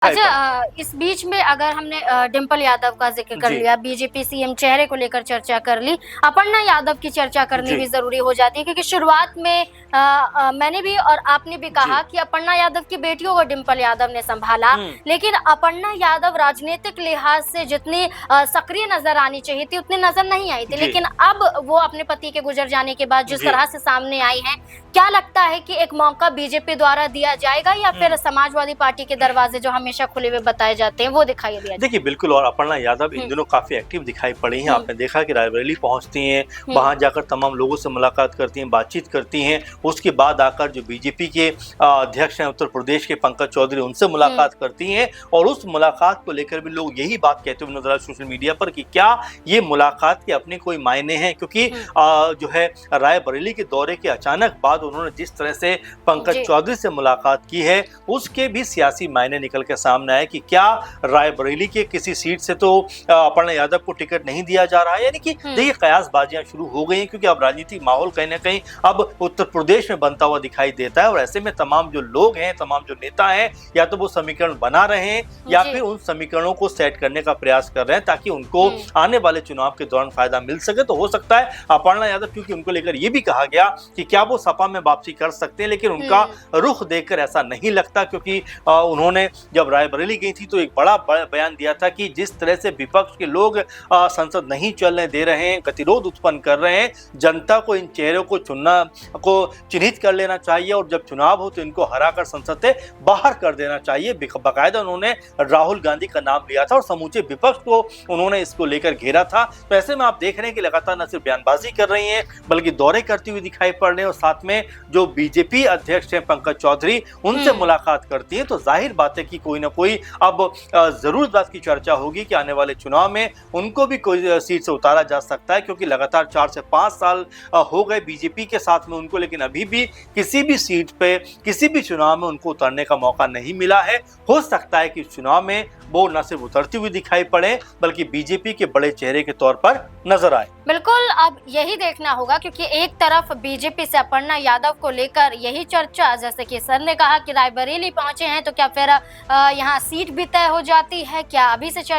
अच्छा, इस बीच में अगर हमने डिंपल यादव का जिक्र कर लिया, बीजेपी सीएम चेहरे को लेकर चर्चा कर ली, अपर्णा यादव की चर्चा करनी भी जरूरी हो जाती है, क्योंकि शुरुआत में मैंने भी और आपने भी कहा कि अपर्णा यादव की बेटियों को डिंपल यादव ने संभाला, लेकिन अपर्णा यादव राजनीतिक लिहाज से जितनी सक्रिय नजर आनी चाहिए थी उतनी नजर नहीं आई थी, लेकिन अब वो अपने पति के गुजर जाने के बाद जिस तरह से सामने आई हैं, क्या लगता है कि एक मौका बीजेपी द्वारा दिया जाएगा या फिर समाजवादी पार्टी के दरवाजे जो हमेशा खुले हुए बताए जाते हैं वो दिखाई दिया? देखिए बिल्कुल, और अपर्णा यादव इन दिनों काफी एक्टिव दिखाई पड़ी हैं। आपने देखा कि रायबरेली पहुंचती हैं, वहां जाकर तमाम लोगों से मुलाकात करती हैं, बातचीत करती हैं, उसके बाद आकर जो बीजेपी के अध्यक्ष हैं उत्तर प्रदेश के पंकज चौधरी, उनसे मुलाकात करती हैं, और उस मुलाकात को लेकर भी लोग यही बात कहते हुए नजर आए सोशल मीडिया पर कि क्या ये मुलाकात के अपने कोई मायने हैं, क्योंकि जो है रायबरेली के दौरे के अचानक बाद उन्होंने जिस तरह से पंकज चौधरी से मुलाकात की है उसके भी सियासी मायने निकल के सामने आए कि क्या रायबरेली के किसी सीट से तो अपर्णा यादव को टिकट नहीं दिया जा रहा है। यानी कि देखिए कयासबाजियां शुरू हो गई हैं, क्योंकि अब राजनीतिक माहौल कहीं ना कहीं अब उत्तर प्रदेश में बनता हुआ दिखाई देता है, और ऐसे में तमाम जो लोग हैं, तमाम जो नेता हैं, या तो वो समीकरण बना रहे हैं या फिर उन समीकरणों को सेट करने का प्रयास कर रहे हैं ताकि उनको आने वाले चुनाव के दौरान फायदा मिल सके। तो हो सकता है अपर्णा यादव, क्योंकि उनको लेकर ये भी कहा गया कि क्या वो सपा में वापसी कर सकते हैं, लेकिन उनका रुख देखकर ऐसा नहीं लगता, क्योंकि उन्होंने जब रायबरेली गई थी तो एक बड़ा बयान दिया था कि जिस तरह से विपक्ष के लोग संसद नहीं चलने दे रहे हैं, गतिरोध उत्पन्न कर रहे हैं, जनता को इन चेहरों को चुनना को चिन्हित कर लेना चाहिए, और जब चुनाव हो तो इनको हराकर संसद से बाहर कर देना चाहिए। बाकायदा उन्होंने राहुल गांधी का नाम लिया था और समूचे विपक्ष को उन्होंने इसको लेकर घेरा था। तो ऐसे में आप देख रहे हैं कि लगातार न सिर्फ बयानबाजी कर रही हैं बल्कि दौरे करती हुई दिखाई पड़ रहे हैं, और साथ में जो बीजेपी अध्यक्ष हैं पंकज चौधरी, उनसे मुलाकात करती है। तो जाहिर बात है कि कोई ना कोई अब जरूर इस बात की चर्चा होगी कि आने वाले चुनाव में उनको भी कोई सीट से उतारा जा सकता है, क्योंकि लगातार 4 से 5 साल हो गए बीजेपी के साथ में उनको, लेकिन अभी भी किसी भी सीट पे किसी भी चुनाव में उनको उतरने का मौका नहीं मिला है। हो सकता है कि चुनाव में वो न सिर्फ उतरती हुई दिखाई पड़े बल्कि बीजेपी के बड़े चेहरे के तौर पर नजर आए। बिल्कुल, अब यही देखना होगा, क्योंकि एक तरफ बीजेपी से अपर्णा यादव को लेकर यही चर्चा, जैसे कि सर ने कहा कि रायबरेली पहुंचे हैं तो क्या फिर यहाँ सीट भी तय हो जाती है, क्या अभी से चर्चा